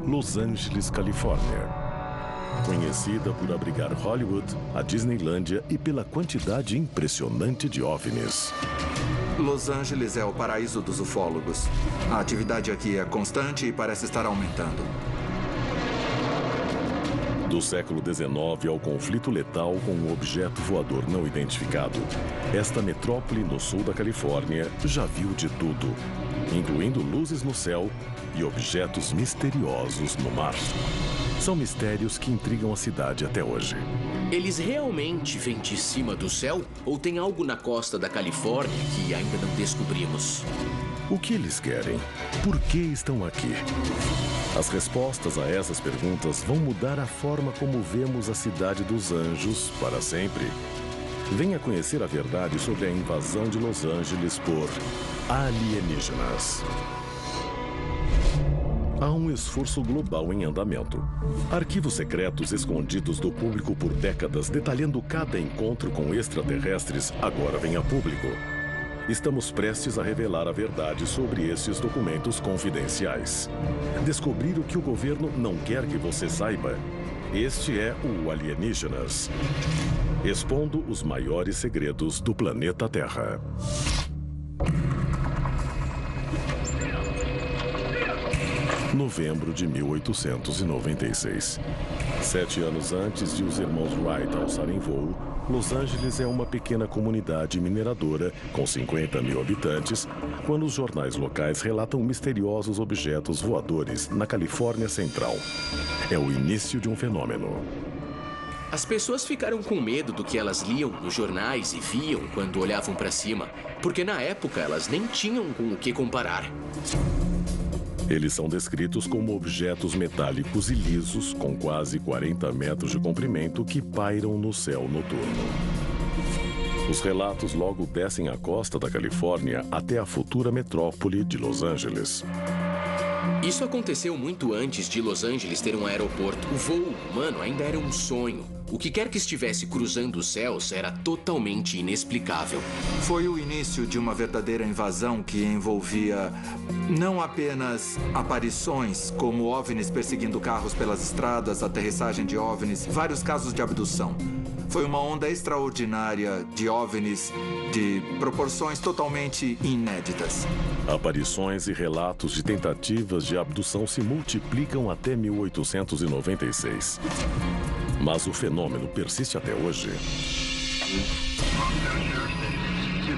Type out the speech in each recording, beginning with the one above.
Los Angeles, Califórnia. Conhecida por abrigar Hollywood, a Disneylândia e pela quantidade impressionante de OVNIs. Los Angeles é o paraíso dos ufólogos. A atividade aqui é constante e parece estar aumentando. Do século XIX ao conflito letal com um objeto voador não identificado, esta metrópole no sul da Califórnia já viu de tudo, incluindo luzes no céu e objetos misteriosos no mar. São mistérios que intrigam a cidade até hoje. Eles realmente vêm de cima do céu? Ou tem algo na costa da Califórnia que ainda não descobrimos? O que eles querem? Por que estão aqui? As respostas a essas perguntas vão mudar a forma como vemos a cidade dos anjos para sempre. Venha conhecer a verdade sobre a invasão de Los Angeles por alienígenas. Há um esforço global em andamento. Arquivos secretos escondidos do público por décadas, detalhando cada encontro com extraterrestres, agora vêm a público. Estamos prestes a revelar a verdade sobre esses documentos confidenciais. Descobrir o que o governo não quer que você saiba. Este é o Alienígenas, expondo os maiores segredos do planeta Terra. Novembro de 1896. 7 anos antes de os irmãos Wright alçarem voo, Los Angeles é uma pequena comunidade mineradora com 50 mil habitantes, quando os jornais locais relatam misteriosos objetos voadores na Califórnia Central. É o início de um fenômeno. As pessoas ficaram com medo do que elas liam nos jornais e viam quando olhavam para cima, porque na época elas nem tinham com o que comparar. Eles são descritos como objetos metálicos e lisos com quase 40 metros de comprimento que pairam no céu noturno. Os relatos logo descem a costa da Califórnia até a futura metrópole de Los Angeles. Isso aconteceu muito antes de Los Angeles ter um aeroporto. O voo humano ainda era um sonho. O que quer que estivesse cruzando os céus era totalmente inexplicável. Foi o início de uma verdadeira invasão que envolvia não apenas aparições, como OVNIs perseguindo carros pelas estradas, aterrissagem de OVNIs, vários casos de abdução. Foi uma onda extraordinária de OVNIs de proporções totalmente inéditas. Aparições e relatos de tentativas de abdução se multiplicam até 1896. Mas o fenômeno persiste até hoje. Dia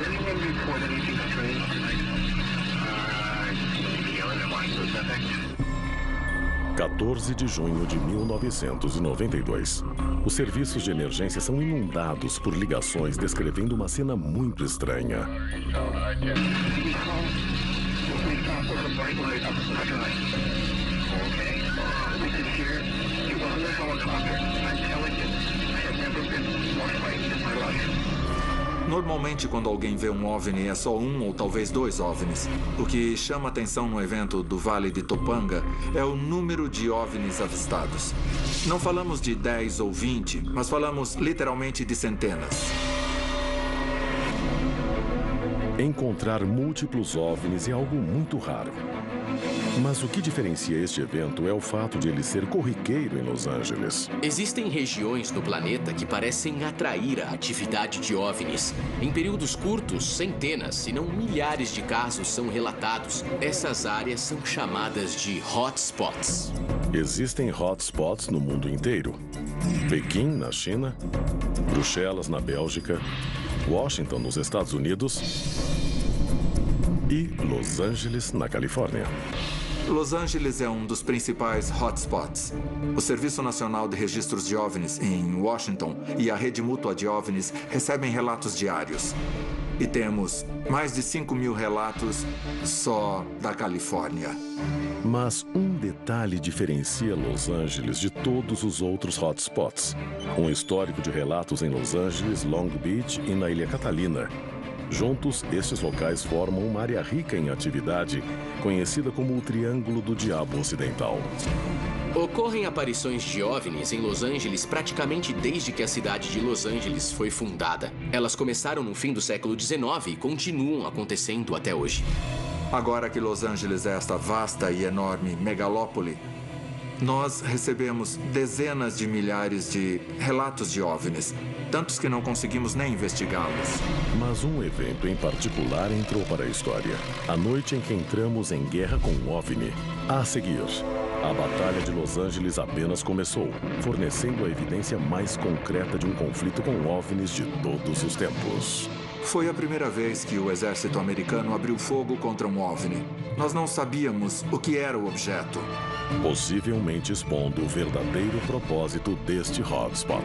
14 de junho de 1992. Os serviços de emergência são inundados por ligações descrevendo uma cena muito estranha. Normalmente, quando alguém vê um OVNI, é só um ou talvez 2 OVNIs. O que chama atenção no evento do Vale de Topanga é o número de OVNIs avistados. Não falamos de 10 ou 20, mas falamos literalmente de centenas. Encontrar múltiplos OVNIs é algo muito raro. Mas o que diferencia este evento é o fato de ele ser corriqueiro em Los Angeles. Existem regiões no planeta que parecem atrair a atividade de OVNIs. Em períodos curtos, centenas, se não milhares de casos são relatados. Essas áreas são chamadas de hotspots. Existem hotspots no mundo inteiro. Pequim, na China, Bruxelas, na Bélgica, Washington, nos Estados Unidos e Los Angeles, na Califórnia. Los Angeles é um dos principais hotspots. O Serviço Nacional de Registros de OVNIs em Washington e a Rede Mútua de OVNIs recebem relatos diários. E temos mais de 5.000 relatos só da Califórnia. Mas um detalhe diferencia Los Angeles de todos os outros hotspots. Um histórico de relatos em Los Angeles, Long Beach e na Ilha Catalina. Juntos, estes locais formam uma área rica em atividade, conhecida como o Triângulo do Diabo Ocidental. Ocorrem aparições de OVNIs em Los Angeles praticamente desde que a cidade de Los Angeles foi fundada. Elas começaram no fim do século XIX e continuam acontecendo até hoje. Agora que Los Angeles é esta vasta e enorme megalópole, nós recebemos dezenas de milhares de relatos de OVNIs, tantos que não conseguimos nem investigá-los. Mas um evento em particular entrou para a história. A noite em que entramos em guerra com um OVNI. A seguir, a Batalha de Los Angeles apenas começou, fornecendo a evidência mais concreta de um conflito com OVNIs de todos os tempos. Foi a primeira vez que o exército americano abriu fogo contra um OVNI. Nós não sabíamos o que era o objeto. Possivelmente expondo o verdadeiro propósito deste hotspot.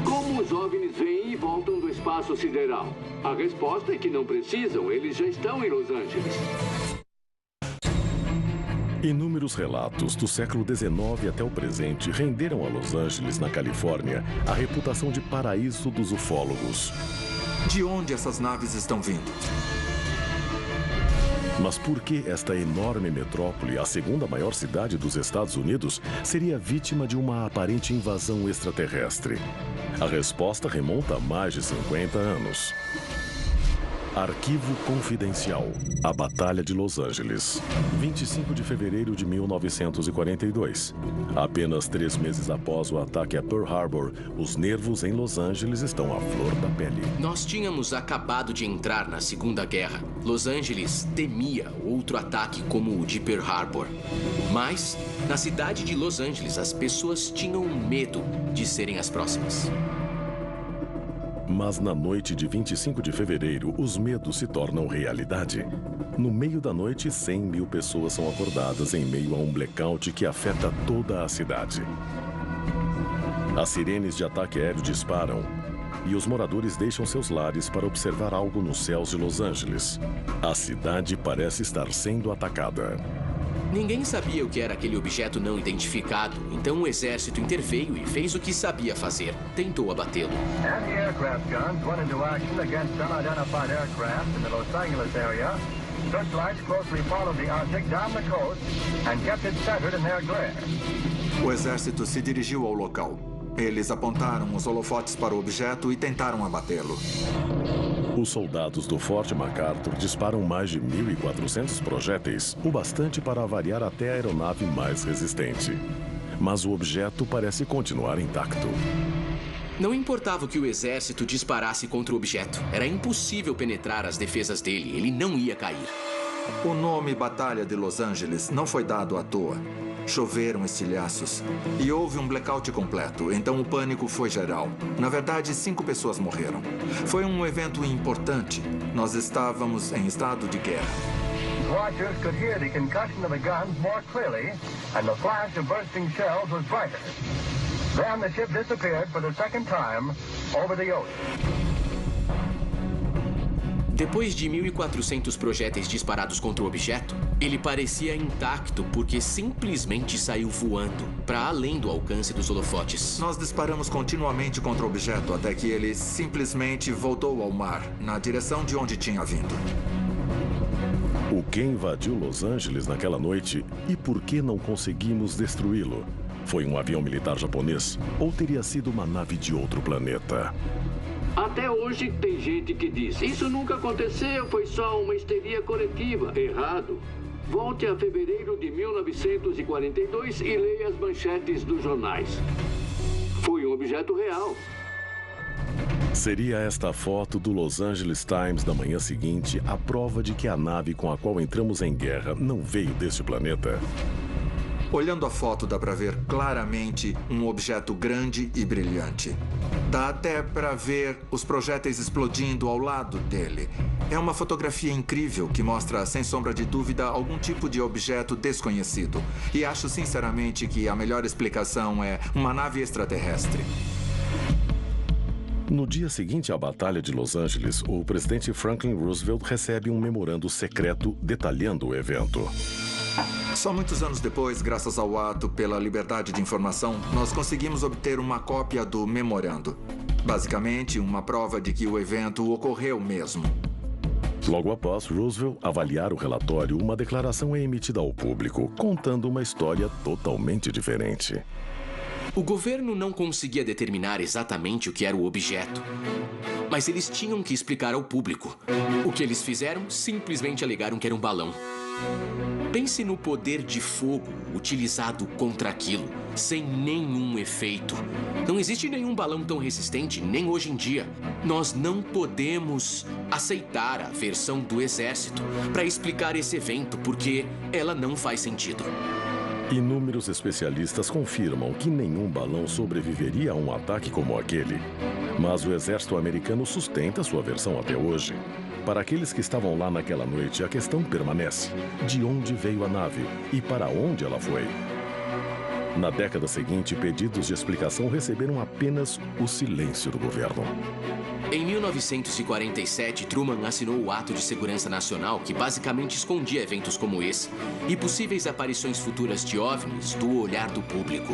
Como os OVNIs vêm e voltam do espaço sideral? A resposta é que não precisam, eles já estão em Los Angeles. Inúmeros relatos do século XIX até o presente renderam a Los Angeles, na Califórnia, a reputação de paraíso dos ufólogos. De onde essas naves estão vindo? Mas por que esta enorme metrópole, a segunda maior cidade dos Estados Unidos, seria vítima de uma aparente invasão extraterrestre? A resposta remonta a mais de 50 anos. Arquivo Confidencial. A Batalha de Los Angeles. 25 de fevereiro de 1942. Apenas 3 meses após o ataque a Pearl Harbor, os nervos em Los Angeles estão à flor da pele. Nós tínhamos acabado de entrar na Segunda Guerra. Los Angeles temia outro ataque como o de Pearl Harbor. Mas, na cidade de Los Angeles, as pessoas tinham medo de serem as próximas. Mas na noite de 25 de fevereiro, os medos se tornam realidade. No meio da noite, 100 mil pessoas são acordadas em meio a um blackout que afeta toda a cidade. As sirenes de ataque aéreo disparam e os moradores deixam seus lares para observar algo nos céus de Los Angeles. A cidade parece estar sendo atacada. Ninguém sabia o que era aquele objeto não identificado, então o exército interveio e fez o que sabia fazer. Tentou abatê-lo. Anti-aircraft guns went into action against unidentified aircraft in the Los Angeles area. Searchlights closely followed the object down the coast and kept it centered in their glare. O exército se dirigiu ao local. Eles apontaram os holofotes para o objeto e tentaram abatê-lo. Os soldados do Fort MacArthur disparam mais de 1.400 projéteis, o bastante para avariar até a aeronave mais resistente. Mas o objeto parece continuar intacto. Não importava o que o exército disparasse contra o objeto. Era impossível penetrar as defesas dele. Ele não ia cair. O nome Batalha de Los Angeles não foi dado à toa. Choveram estilhaços e houve um blackout completo, então o pânico foi geral. Na verdade, 5 pessoas morreram. Foi um evento importante. Nós estávamos em estado de guerra. Watchers could hear the concussion of the guns more clearly, and the flash of bursting shells was brighter. Then the ship disappeared for the second time over the ocean. Depois de 1.400 projéteis disparados contra o objeto, ele parecia intacto porque simplesmente saiu voando para além do alcance dos holofotes. Nós disparamos continuamente contra o objeto até que ele simplesmente voltou ao mar, na direção de onde tinha vindo. O que invadiu Los Angeles naquela noite e por que não conseguimos destruí-lo? Foi um avião militar japonês ou teria sido uma nave de outro planeta? Até hoje tem gente que diz, isso nunca aconteceu, foi só uma histeria coletiva. Errado. Volte a fevereiro de 1942 e leia as manchetes dos jornais. Foi um objeto real. Seria esta foto do Los Angeles Times da manhã seguinte a prova de que a nave com a qual entramos em guerra não veio deste planeta? Olhando a foto, dá para ver claramente um objeto grande e brilhante. Dá até para ver os projéteis explodindo ao lado dele. É uma fotografia incrível que mostra, sem sombra de dúvida, algum tipo de objeto desconhecido. E acho sinceramente que a melhor explicação é uma nave extraterrestre. No dia seguinte à Batalha de Los Angeles, o presidente Franklin Roosevelt recebe um memorando secreto detalhando o evento. Só muitos anos depois, graças ao ato pela liberdade de informação, nós conseguimos obter uma cópia do memorando. Basicamente, uma prova de que o evento ocorreu mesmo. Logo após Roosevelt avaliar o relatório, uma declaração é emitida ao público, contando uma história totalmente diferente. O governo não conseguia determinar exatamente o que era o objeto, mas eles tinham que explicar ao público. O que eles fizeram? Simplesmente alegaram que era um balão. Pense no poder de fogo utilizado contra aquilo, sem nenhum efeito. Não existe nenhum balão tão resistente, nem hoje em dia. Nós não podemos aceitar a versão do exército para explicar esse evento, porque ela não faz sentido. Inúmeros especialistas confirmam que nenhum balão sobreviveria a um ataque como aquele. Mas o exército americano sustenta sua versão até hoje. Para aqueles que estavam lá naquela noite, a questão permanece: de onde veio a nave e para onde ela foi? Na década seguinte, pedidos de explicação receberam apenas o silêncio do governo. Em 1947, Truman assinou o Ato de Segurança Nacional, que basicamente escondia eventos como esse e possíveis aparições futuras de OVNIs do olhar do público.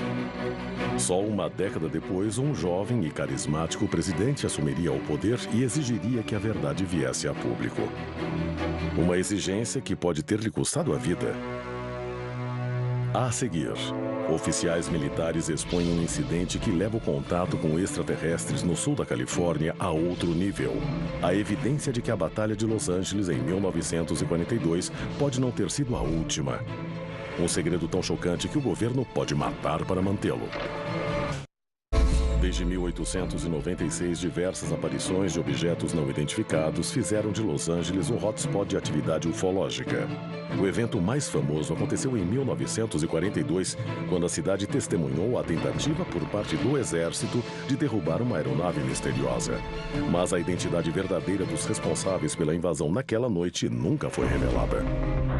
Só uma década depois, um jovem e carismático presidente assumiria o poder e exigiria que a verdade viesse a público. Uma exigência que pode ter lhe custado a vida. A seguir, oficiais militares expõem um incidente que leva o contato com extraterrestres no sul da Califórnia a outro nível. A evidência de que a Batalha de Los Angeles em 1942 pode não ter sido a última. Um segredo tão chocante que o governo pode matar para mantê-lo. Desde 1896, diversas aparições de objetos não identificados fizeram de Los Angeles um hotspot de atividade ufológica. O evento mais famoso aconteceu em 1942, quando a cidade testemunhou a tentativa por parte do exército de derrubar uma aeronave misteriosa. Mas a identidade verdadeira dos responsáveis pela invasão naquela noite nunca foi revelada.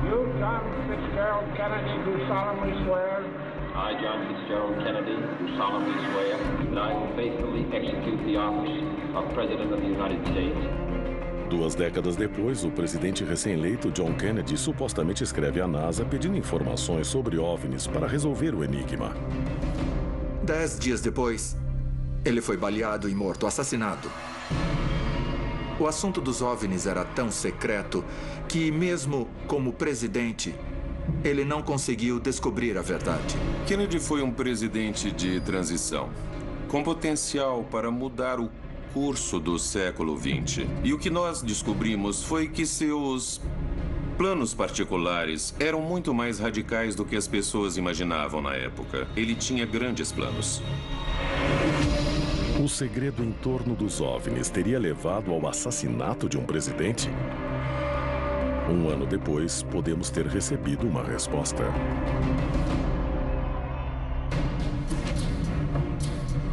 You, John Fitzgerald Kennedy, do solemnly swear. I, John Fitzgerald Kennedy, do solemnly swear that I will faithfully execute the office of President of the United States. 2 décadas depois, o presidente recém-eleito John Kennedy supostamente escreve à NASA pedindo informações sobre OVNIs para resolver o enigma. 10 dias depois, ele foi baleado e morto, assassinado. O assunto dos OVNIs era tão secreto que, mesmo como presidente, ele não conseguiu descobrir a verdade. Kennedy foi um presidente de transição, com potencial para mudar o curso do século XX. E o que nós descobrimos foi que seus planos particulares eram muito mais radicais do que as pessoas imaginavam na época. Ele tinha grandes planos. O segredo em torno dos OVNIs teria levado ao assassinato de um presidente? 1 ano depois, podemos ter recebido uma resposta.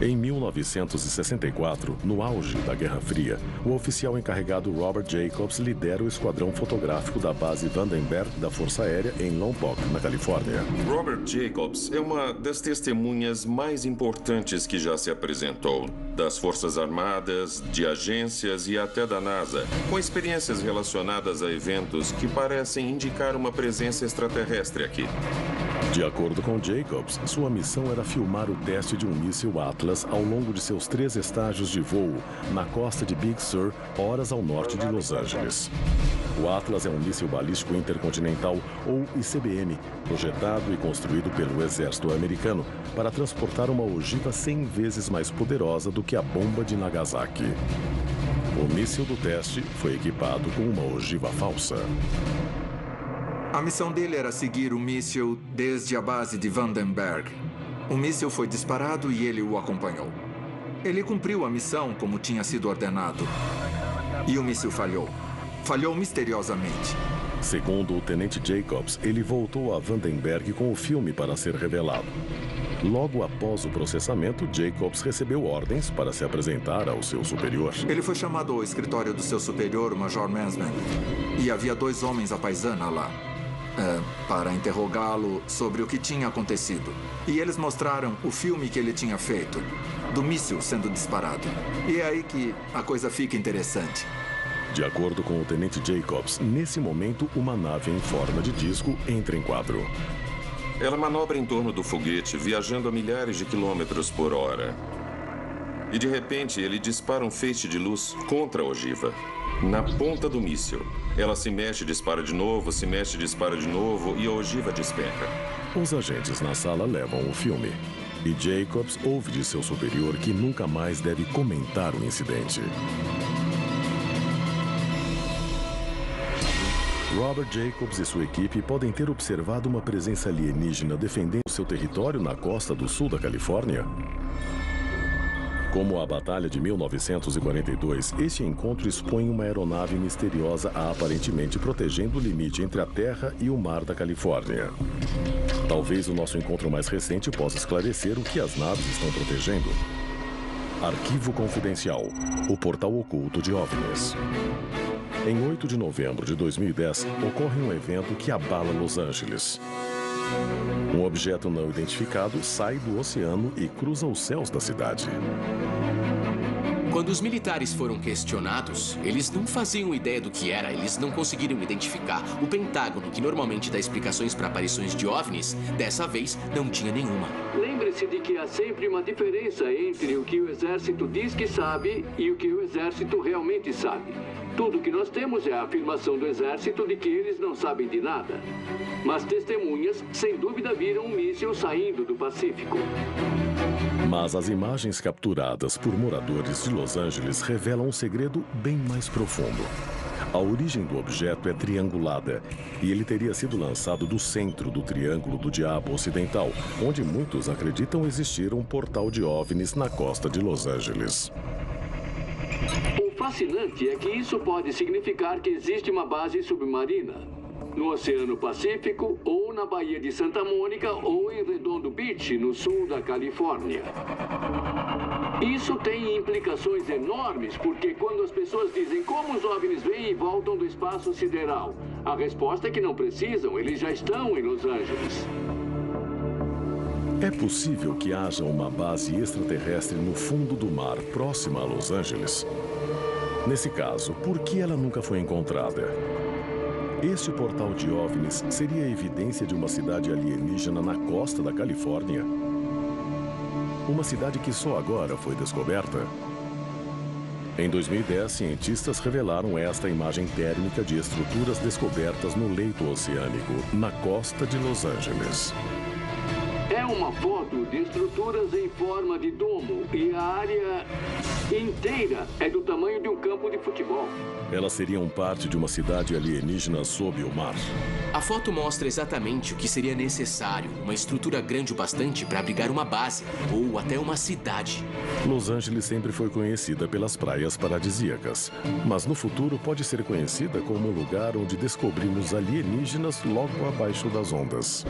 Em 1964, no auge da Guerra Fria, o oficial encarregado Robert Jacobs lidera o esquadrão fotográfico da base Vandenberg da Força Aérea em Lompoc, na Califórnia. Robert Jacobs é uma das testemunhas mais importantes que já se apresentou, das Forças Armadas, de agências e até da NASA, com experiências relacionadas a eventos que parecem indicar uma presença extraterrestre aqui. De acordo com Jacobs, sua missão era filmar o teste de um míssil Atlas ao longo de seus 3 estágios de voo na costa de Big Sur, horas ao norte de Los Angeles. O Atlas é um míssil balístico intercontinental, ou ICBM, projetado e construído pelo exército americano para transportar uma ogiva 100 vezes mais poderosa do que a bomba de Nagasaki. O míssil do teste foi equipado com uma ogiva falsa. A missão dele era seguir o míssil desde a base de Vandenberg. O míssil foi disparado e ele o acompanhou. Ele cumpriu a missão como tinha sido ordenado. E o míssil falhou. Falhou misteriosamente. Segundo o tenente Jacobs, ele voltou a Vandenberg com o filme para ser revelado. Logo após o processamento, Jacobs recebeu ordens para se apresentar ao seu superior. Ele foi chamado ao escritório do seu superior, o Major Mansman. E havia 2 homens à paisana lá, para interrogá-lo sobre o que tinha acontecido. E eles mostraram o filme que ele tinha feito, do míssil sendo disparado. E é aí que a coisa fica interessante. De acordo com o tenente Jacobs, nesse momento, uma nave em forma de disco entra em quadro. Ela manobra em torno do foguete, viajando a milhares de quilômetros por hora. E de repente, ele dispara um feixe de luz contra a ogiva, na ponta do míssil. Ela se mexe, dispara de novo, se mexe, dispara de novo e a ogiva despenca. Os agentes na sala levam o filme. E Jacobs ouve de seu superior que nunca mais deve comentar o incidente. Robert Jacobs e sua equipe podem ter observado uma presença alienígena defendendo seu território na costa do sul da Califórnia. Como a Batalha de 1942, este encontro expõe uma aeronave misteriosa aparentemente protegendo o limite entre a Terra e o mar da Califórnia. Talvez o nosso encontro mais recente possa esclarecer o que as naves estão protegendo. Arquivo Confidencial, o portal oculto de OVNIs. Em 8 de novembro de 2010, ocorre um evento que abala Los Angeles. Um objeto não identificado sai do oceano e cruza os céus da cidade. Quando os militares foram questionados, eles não faziam ideia do que era, eles não conseguiram identificar. O Pentágono, que normalmente dá explicações para aparições de OVNIs, dessa vez não tinha nenhuma. Lembre-se de que há sempre uma diferença entre o que o exército diz que sabe e o que o exército realmente sabe. Tudo que nós temos é a afirmação do exército de que eles não sabem de nada. Mas testemunhas, sem dúvida, viram um míssil saindo do Pacífico. Mas as imagens capturadas por moradores de Los Angeles revelam um segredo bem mais profundo. A origem do objeto é triangulada e ele teria sido lançado do centro do Triângulo do Diabo Ocidental, onde muitos acreditam existir um portal de OVNIs na costa de Los Angeles. O fascinante é que isso pode significar que existe uma base submarina no Oceano Pacífico, ou na Baía de Santa Mônica, ou em Redondo Beach, no sul da Califórnia. Isso tem implicações enormes, porque quando as pessoas dizem como os OVNIs vêm e voltam do espaço sideral, a resposta é que não precisam, eles já estão em Los Angeles. É possível que haja uma base extraterrestre no fundo do mar, próxima a Los Angeles? Nesse caso, por que ela nunca foi encontrada? Este portal de OVNIs seria a evidência de uma cidade alienígena na costa da Califórnia? Uma cidade que só agora foi descoberta? Em 2010, cientistas revelaram esta imagem térmica de estruturas descobertas no leito oceânico, na costa de Los Angeles. É uma foto de estruturas em forma de domo e a área inteira é do tamanho de um campo de futebol. Elas seriam parte de uma cidade alienígena sob o mar. A foto mostra exatamente o que seria necessário, uma estrutura grande o bastante para abrigar uma base, ou até uma cidade. Los Angeles sempre foi conhecida pelas praias paradisíacas, mas no futuro pode ser conhecida como o lugar onde descobrimos alienígenas logo abaixo das ondas.